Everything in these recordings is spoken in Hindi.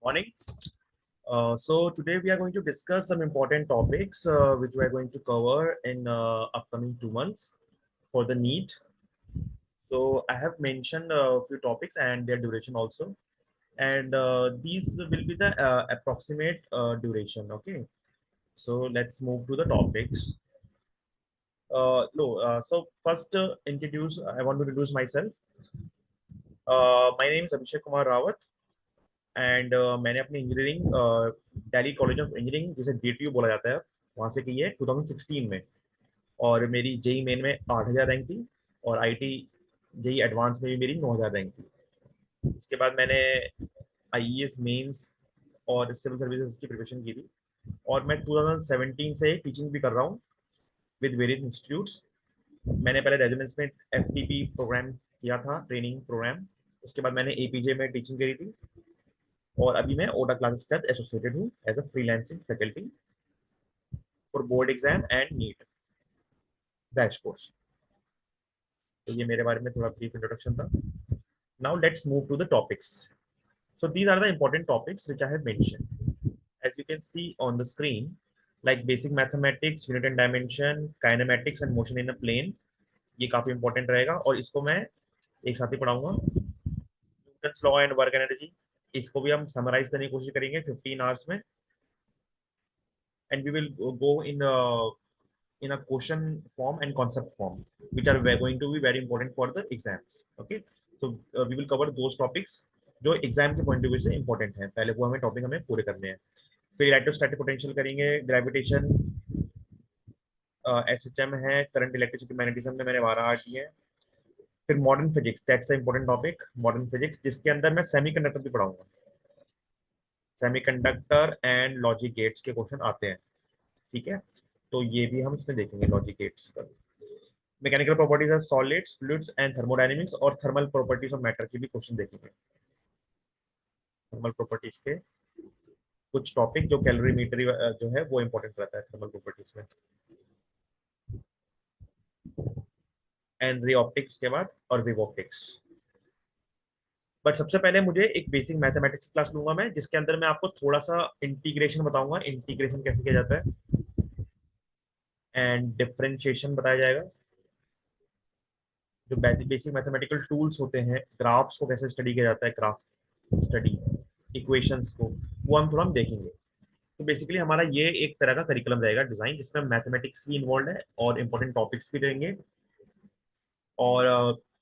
Morning. So today we are going to discuss some important topics which we are going to cover in upcoming 2 months for the NEET. So I have mentioned a few topics and their duration also, and these will be the approximate duration. Okay. So let's move to the topics. No. So first, introduce. I want to introduce myself. My name is Abhishek Kumar Rawat. And मैंने अपनी engineering Delhi college of engineering जिसे DTU बोला जाता है वहाँ से की है 2016 में। और मेरी जेई मेन में 8,000 रैंक थी और आईटी जेई एडवांस में भी मेरी 9,000 रैंक थी। उसके बाद मैंने आईईएस मेंस और सिविल सर्विसेज की प्रिपरेशन की थी और मैं 2017 से टीचिंग भी कर रहा हूँ विद वेरियस इंस्टीट्यूट्स। मैंने पहले रेजिडेंस में FTP प्रोग्राम किया था, ट्रेनिंग प्रोग्राम। उसके बाद मैंने APJ में टीचिंग करी थी और अभी मैं ओडा क्लासेस के साथ एसोसिएटेड हूँ as a freelancing faculty for board exam and NEET batch course. तो ये मेरे बारे में थोड़ा ब्रीफ इंट्रोडक्शन था। Now let's move to the topics. So these are the important topics which I have mentioned. As you can see on the screen, like basic mathematics, unit and dimension, kinematics and motion in a plane, ये काफी इंपॉर्टेंट रहेगा और इसको मैं एक साथ ही पढ़ाऊंगा। Newton's law and work energy, इसको भी हम समराइज करने की कोशिश करेंगे 15 आवर्स में। And we will go in a question form and concept form, which are going to be very important for the exams. Okay, so we will cover those topics जो एग्जाम के पॉइंट ऑफ व्यू से इंपॉर्टेंट है। पहले वो हमें टॉपिक हमें पूरे करने हैं। फिर इलेक्ट्रोस्टैटिक पोटेंशियल करेंगे, ग्रेविटेशन, SHM है, करंट इलेक्ट्रिसिटी मैग्नेटिज्म में मैंने 12 आर्ट किए हैं। फिर modern physics, that's a important topic, modern physics, जिसके अंदर मैं सेमीकंडक्टर भी पढ़ाऊंगा। सेमीकंडक्टर एंड लॉजिक गेट्स के क्वेश्चन आते हैं। ठीक है, तो ये भी हम इसमें देखेंगे लॉजिक गेट्स का। Mechanical properties of solids, fluids and thermodynamics और थर्मल प्रॉपर्टीज ऑफ मैटर की भी क्वेश्चन देखेंगे। थर्मल प्रॉपर्टीज के कुछ टॉपिक जो कैलोरीमेट्री जो है वो इंपॉर्टेंट रहता है थर्मल प्रॉपर्टीज में। एंड रे ऑप्टिक्स के बाद और वेव ऑप्टिक्स। बट सबसे पहले मुझे एक बेसिक मैथमेटिक्स क्लास लूंगा मैं, जिसके अंदर मैं आपको थोड़ा सा इंटीग्रेशन बताऊंगा, इंटीग्रेशन कैसे किया जाता है, एंड डिफरेंशिएशन बताया जाएगा। जो बेसिक मैथमेटिकल टूल्स होते हैं, ग्राफ्स को कैसे स्टडी किया जाता है, ग्राफ स्टडी, इक्वेशंस को, वो हम देखेंगे। तो बेसिकली हमारा ये एक तरह का करिकुलम रहेगा डिजाइन, जिसमें मैथमेटिक्स भी इन्वॉल्व है और इंपॉर्टेंट टॉपिक्स भी रहेंगे। और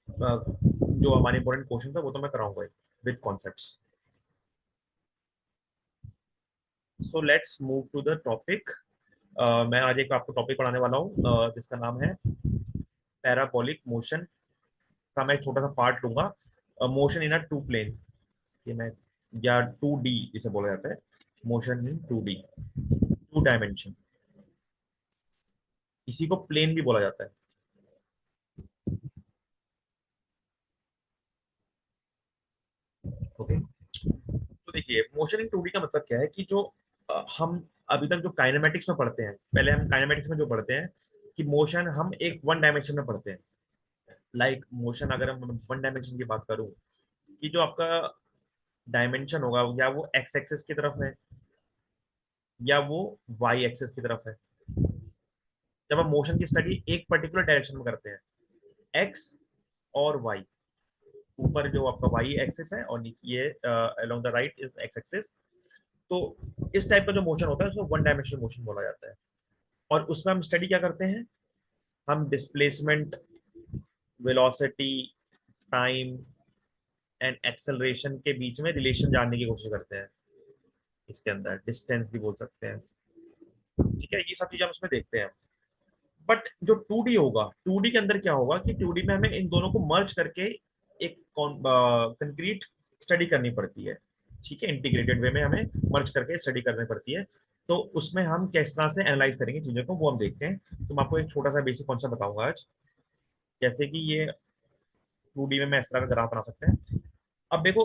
जो हमारे इंपॉर्टेंट क्वेश्चन है वो तो मैं कराऊंगा with concepts. So let's move to the topic. मैं आज एक आपको टॉपिक पढ़ाने वाला हूँ जिसका नाम है पैराबोलिक मोशन का मैं एक छोटा सा पार्ट लूंगा। Motion in a two plane, ये मैं, या 2D जिसे बोला जाता है, motion in 2D, to dimension, इसी को प्लेन भी बोला जाता है। ओके, तो देखिए मोशन इन 2D का मतलब क्या है कि जो हम अभी तक जो काइनेमेटिक्स में पढ़ते हैं, पहले हम काइनेमेटिक्स में जो पढ़ते हैं कि मोशन हम एक वन डायमेंशन में पढ़ते हैं। लाइक मोशन अगर हम वन डायमेंशन की बात करूं, कि जो आपका डायमेंशन होगा या वो एक्स एक्सेस की तरफ है या वो वाई एक्सेस की तरफ है। जब हम मोशन की स्टडी एक पर्टिकुलर डायरेक्शन में करते हैं, एक्स और वाई, ऊपर जो आपका वाई एक्सेस है और नीचे ये along the right is x axis, तो इस टाइप का जो मोशन होता है उसको वन डायमेंशनल मोशन बोला जाता है। और उसमें हम स्टडी क्या करते हैं, हम displacement, velocity, time and acceleration के बीच में रिलेशन जानने की कोशिश करते हैं। इसके अंदर डिस्टेंस भी बोल सकते हैं। ठीक है, ये सब चीजें हम उसमें देखते हैं। बट जो 2D होगा, 2D के अंदर क्या होगा कि 2D में हमें इन दोनों को मर्ज करके एक कंक्रीट स्टडी करनी पड़ती है। ठीक है, इंटीग्रेटेड वे में हमें मर्ज करके स्टडी करनी पड़ती है। तो उसमें हम किस तरह से एनालाइज करेंगे चीजों को वो हम देखते हैं। तो मैं आपको एक छोटा सा बेसिक कॉन्सेप्ट बताऊंगा आज। जैसे कि ये 2D में मैं इस तरह का ग्राफ बना सकते हैं। अब देखो,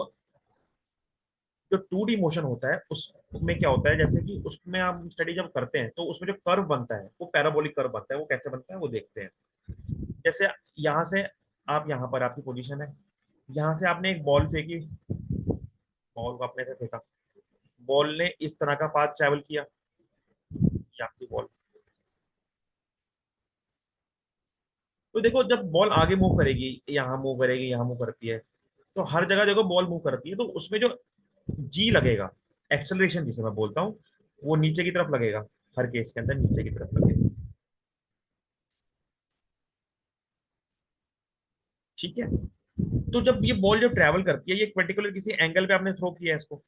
जो 2D मोशन होता है उसमें क्या होता है, जैसे कि उसमें हम स्टडी जब करते हैं तो उसमें जो कर्व बनता है वो पैराबोलिक कर्व बनता है। वो कैसे बनता है वो देखते हैं। जैसे यहाँ से आप, यहाँ पर आपकी पोजीशन है, यहाँ से आपने एक बॉल फेंकी, बॉल को आपने ऐसे फेंका, बॉल ने इस तरह का पाथ ट्रेवल किया, ये आपकी बॉल। तो देखो जब बॉल आगे मूव करेगी, यहाँ मूव करेगी, यहाँ मूव करती है, तो हर जगह देखो बॉल मूव करती है, तो उसमें जो जी लगेगा, एक्सेलरेशन जिसे मैं बोलता हूँ, वो नीचे की तरफ लगेगा। हर केस के अंदर नीचे की तरफ लगेगा। ठीक है। तो जब ये बॉल जब ट्रैवल करती है, ये एक पर्टिकुलर किसी एंगल पे आपने थ्रो किया है इसको,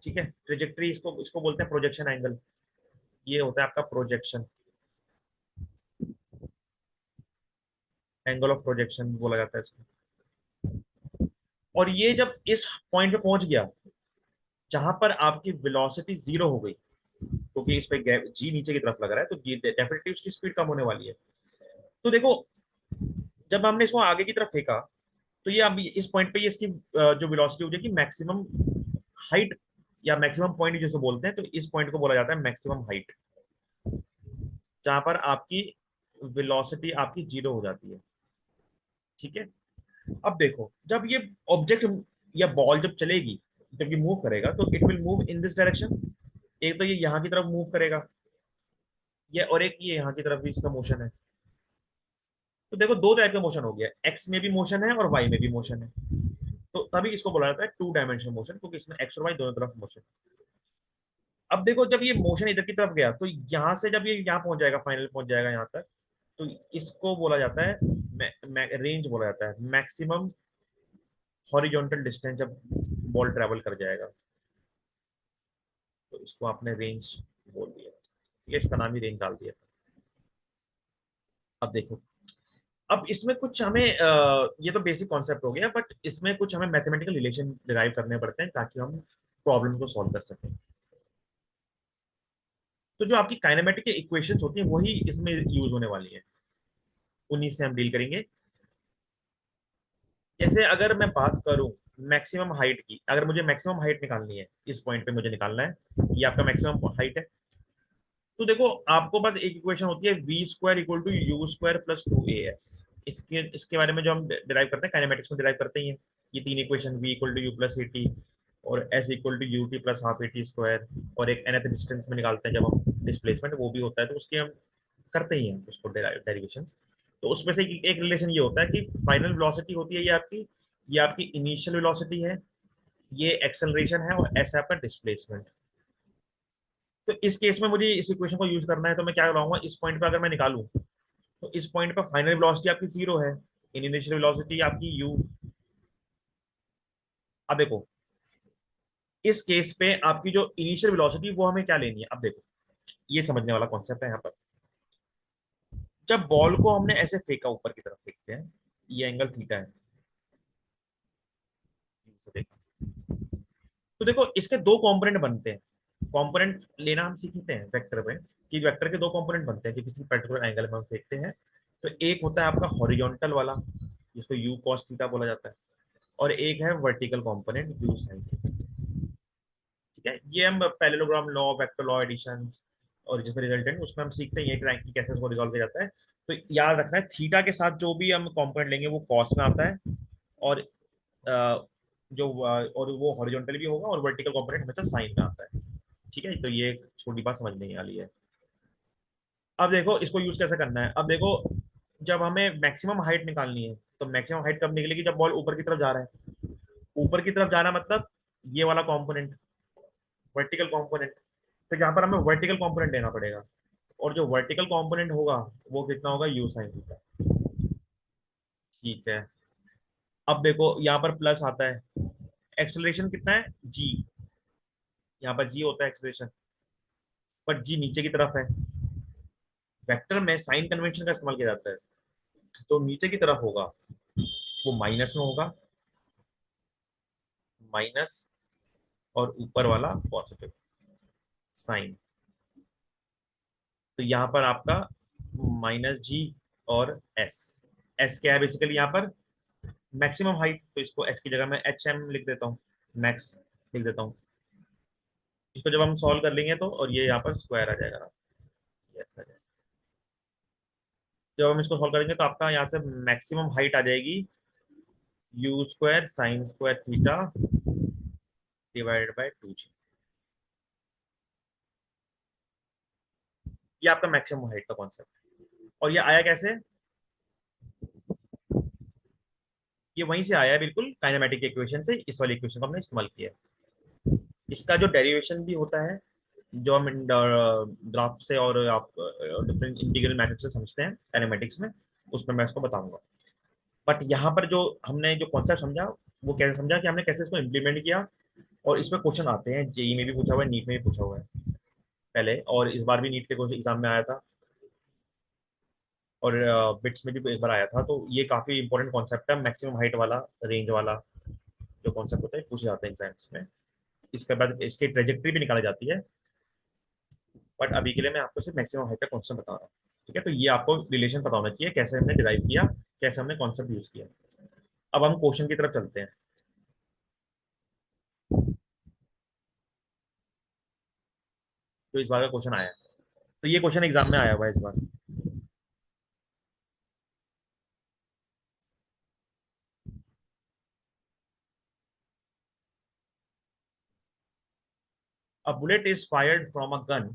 ठीक है, ट्रेजेक्ट्री, इसको इसको बोलते हैं प्रोजेक्शन एंगल। ये होता है आपका प्रोजेक्शन, एंगल ऑफ प्रोजेक्शन बोला जाता है इसको। और ये जब इस पॉइंट पे पहुंच गया जहां पर आपकी वेलोसिटी जीरो हो गई, क्योंकि इस पे जी नीचे की तरफ लग रहा है, तो जी डेफिनेटली उसकी स्पीड कम होने वाली है। तो देखो जब हमने इसको आगे की तरफ फेंका, तो ये अब इस पॉइंट पे ये इसकी जो वेलोसिटी हो जाएगी मैक्सिमम हाइट, या मैक्सिमम पॉइंट जिसे बोलते हैं, तो इस पॉइंट को बोला जाता है मैक्सिमम हाइट, जहां पर आपकी वेलोसिटी आपकी जीरो हो जाती है। ठीक है। अब देखो जब ये ऑब्जेक्ट या बॉल जब चलेगी, जब ये मूव करेगा, तो it will move in this direction. एक तो ये यहाँ की तरफ मूव करेगा, ये, और एक ये यहाँ की तरफ भी इसका मोशन है। तो देखो दो टाइप का मोशन हो गया, एक्स में भी मोशन है और वाई में भी मोशन है। तो तभी इसको बोला जाता है टू डायमेंशनल मोशन, क्योंकि इसमें एक्स और वाई दोनों तरफ मोशन। अब देखो जब ये मोशन इधर की तरफ गया, तो यहाँ से जब ये यहाँ पहुंच जाएगा, फाइनल पहुंच जाएगा यहाँ तक, तो इसको बोला जाता है रेंज बोला जाता है, मैक्सिमम हॉरिजॉन्टल डिस्टेंस जब बॉल ट्रेवल कर जाएगा, तो इसको आपने रेंज बोल दिया। ठीक है, इसका नाम ही रेंज डाल दिया। अब देखो, अब इसमें कुछ हमें ये तो बेसिक कॉन्सेप्ट हो गया, बट इसमें कुछ हमें मैथमेटिकल रिलेशन डिराइव करने पड़ते हैं ताकि हम प्रॉब्लम को सॉल्व कर सकें। तो जो आपकी काइनेमेटिक इक्वेशंस होती हैं वही इसमें यूज होने वाली है, उन्हीं से हम डील करेंगे। जैसे अगर मैं बात करूं मैक्सिमम हाइट की, अगर मुझे मैक्सिमम हाइट निकालनी है, इस पॉइंट पे मुझे निकालना है, ये आपका मैक्सिमम हाइट है। तो देखो आपको बस एक इक्वेशन होती है, v square equal to u square plus two a s. इसके इसके बारे में जो हम डिराइव करते हैं काइनेमेटिक्स में डिराइव करते ही हैं। ये तीन equation, v equal to u plus a t, और s equal to u t plus half a t square, और एक nth डिस्टेंस में निकालते हैं जब हम डिस्प्लेसमेंट, वो भी होता है, तो उसके हम करते ही हैं उसको डेरिवेशन। तो उसमें से एक रिलेशन ये होता है कि फाइनल वेलोसिटी होती है ये आपकी इनिशियल वेलोसिटी है, ये एक्सेलरेशन है, और ऐसा आपका डिस्प्लेसमेंट। तो इस केस में मुझे इस इक्वेशन को यूज करना है, तो मैं क्या लाऊंगा, इस पॉइंट पे अगर मैं निकालूं, तो इस पॉइंट पे फाइनल वेलोसिटी आपकी जीरो है, इनिशियल वेलोसिटी आपकी यू। अब देखो इस केस पे आपकी जो इनिशियल वेलोसिटी वो हमें क्या लेनी है, अब देखो ये समझने वाला कॉन्सेप्ट है यहाँ पर। जब बॉल को हमने ऐसे फेंका, ऊपर की तरफ फेंकते हैं, ये एंगल थीटा है, तो तो देखो इसके दो कंपोनेंट बनते हैं। कंपोनेंट लेना हम सीखते हैं वेक्टर में, कि वेक्टर के दो कंपोनेंट बनते हैं कि किसी पर्टिकुलर एंगल में हम देखते हैं। तो एक होता है आपका हॉरिजॉन्टल वाला, जिसको यू कॉस थीटा बोला जाता है, और एक है vertical component u sine theta. ठीक है, ये हम parallelogram law, vector law addition, और जिसमें रिजल्टेंट, उसमें हम सीखते हैं ये ट्राइंग की कैसे उसको रिजॉल्व किया जाता है। तो याद रखना है थीटा के साथ जो भी हम कंपोनेंट लेंगे वो कॉस में आता है, और और वो हॉरिजॉन्टल भी होगा, और वर्टिकल कंपोनेंट हमेशा साइन में आता है। ठीक है, तो ये एक छोटी बात समझ नहीं वाली है। अब देखो इसको यूज कैसे करना है, अब देखो जब हमें मैक्सिमम हाइट निकालनी है, तो मैक्सिमम हाइट कब निकलेगी, जब बॉल ऊपर की तरफ जा रहा है। ऊपर की तरफ जाना मतलब ये वाला कंपोनेंट, वर्टिकल कंपोनेंट। तो यहाँ पर हमें वर्टिकल कंपोनेंट लेना पड़ेगा, और जो वर्टिकल कंपोनेंट होगा वो कितना होगा, यू साइन थीटा। ठीक है। अब देखो यहाँ पर प्लस आता है, एक्सेलरेशन कितना है, जी, यहाँ पर जी होता है एक्सेलरेशन, पर जी नीचे की तरफ है। वेक्टर में साइन कन्वेंशन का इस्तेमाल किया जाता है, तो नीचे की तरफ होगा वो माइनस में होगा, माइनस, और ऊपर वाला पॉजिटिव साइन। तो यहाँ पर आपका माइनस जी और एस। एस क्या है बेसिकली यहाँ पर, मैक्सिमम हाइट, तो इसको एस की जगह मैं एच एम लिख देता हूँ, मैक्स लिख देता हूँ। इसको जब हम सॉल्व कर लेंगे तो, और ये यहाँ पर स्क्वायर आ जाएगा, यस आ जाएगा। जब हम इसको सॉल्व करेंगे तो आपका यहाँ से मैक्सिमम हाइट आ जाएगी u square sine square theta divided by two g. ये आपका मैक्सिमम हाइट का कॉन्सेप्ट। और ये आया कैसे? ये वहीं से आया है, बिल्कुल काइनेमेटिक इक्वेशन से, इस वाली इक्वेशन को हमने इस्तेमाल किया है। इसका जो डेरिवेशन भी होता है, जो हम ग्राफ से और आप डिफरेंट इंटीग्रल मेथड से समझते हैं काइनेमेटिक्स में, उसमें मैं इसको बताऊंगा। बट यहाँ पर जो हमने जो कॉन्सेप्ट समझा, वो कैसे समझा कि हमने कैसे इसको इम्प्लीमेंट किया। और इसमें क्वेश्चन आते हैं, जेई में भी पूछा हुआ है, नीट में भी पूछा हुआ है पहले, और इस बार भी नीट के क्वेश्चन एग्जाम में आया था, और बिट्स में भी एक बार आया था। तो ये काफी इंपॉर्टेंट कॉन्सेप्ट है, मैक्सिमम हाइट वाला, रेंज वाला जो कॉन्सेप्ट होता है, पूछे जाते हैं एग्जाम्स में। इसके बाद इसकी ट्रेजेक्ट्री भी निकाली जाती है, बट अभी के लिए मैं आपको सिर्फ मैक्सिमम हाइट का कॉन्सेप्ट बता रहा हूँ। ठीक है, तो ये आपको रिलेशन पता होना चाहिए, कैसे हमने डिराइव किया, कैसे हमने कॉन्सेप्ट यूज किया। अब हम क्वेश्चन की तरफ चलते हैं। तो इस बार का क्वेश्चन आया है, तो ये क्वेश्चन एग्जाम में आया हुआ है इस बार। A bullet is fired from a gun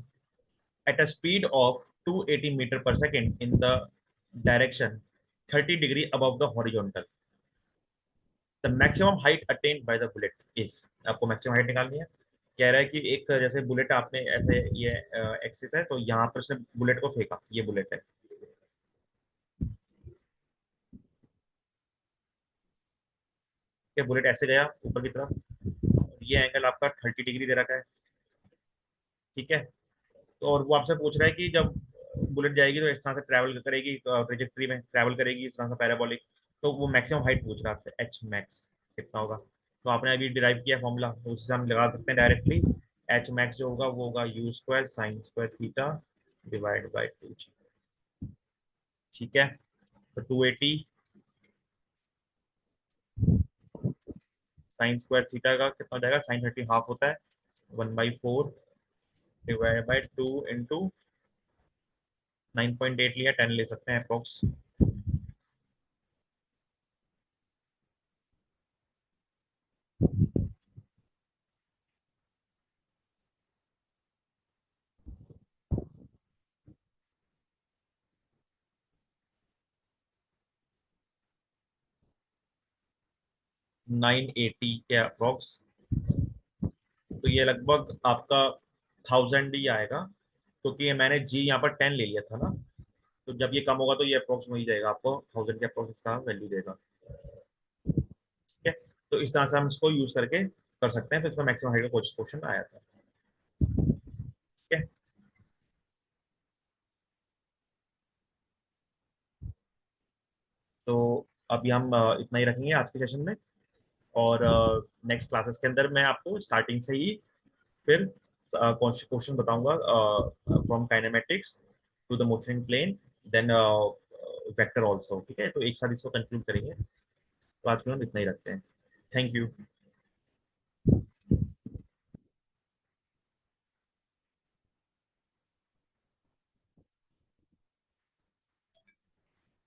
at a speed of 280 meter per second in the direction 30 degree above the horizontal. The maximum height attained by the bullet is, आपको मैक्सिमम हाइट निकालनी है। कह रहा है कि एक जैसे बुलेट आपने ऐसे, ये एक्सिस है, तो यहाँ पर उसने बुलेट को फेंका, ये बुलेट है। ये बुलेट ऐसे गया ऊपर की तरफ, ये एंगल आपका 30 डिग्री दे रखा है। ठीक है, तो और वो आपसे पूछ रहा है कि जब बुलेट जाएगी तो इस तरह से ट्रैवल करेगी, ट्रेजेक्ट्री में ट्रैवल करेगी इस तरह से पैराबोलिक, तो वो मैक्सिमम हाइट पूछ रहा है आपसे, एच मैक्स कितना होगा। तो आपने अभी डिराइव किया फॉर्मूला, तो उसी से हम लगा सकते हैं डायरेक्टली। एच मैक्स जो होगा वो होगा you square sine square theta divide by 2g। ठीक है, तो 280 साइन स्क्वायर थीटा का कितना हो जाएगा, साइन 30 हाफ होता है, 1/4 डिवाइड बाई 2 इंटू 9.8 लिया, 10 ले सकते हैं अप्रोक्स। 980 के अप्रोक्स। तो ये लगभग आपका 1000 ही आएगा, क्योंकि ये मैंने जी यहाँ पर 10 ले लिया था ना। तो जब ये कम होगा तो ये अप्रोक्स वही जाएगा, आपको 1000 के अप्रोक्स इसका वैल्यू देगा। ठीक है, तो इस तरह से हम इसको यूज करके कर सकते हैं। तो इसमें मैक्सिमम हाइट का क्वेश्चन आया था। ठीक है, तो अभी हम इतना ही रखेंगे आज के सेशन में, और नेक्स्ट क्लासेस के अंदर मैं आपको स्टार्टिंग से ही फिर क्वेश्चन बताऊंगा, from kinematics to the motion plane, then vector also. ठीक है, तो एक साथ इसको कंक्लूड करेंगे। तो आज के लिए हम इतना ही रखते हैं। Thank you.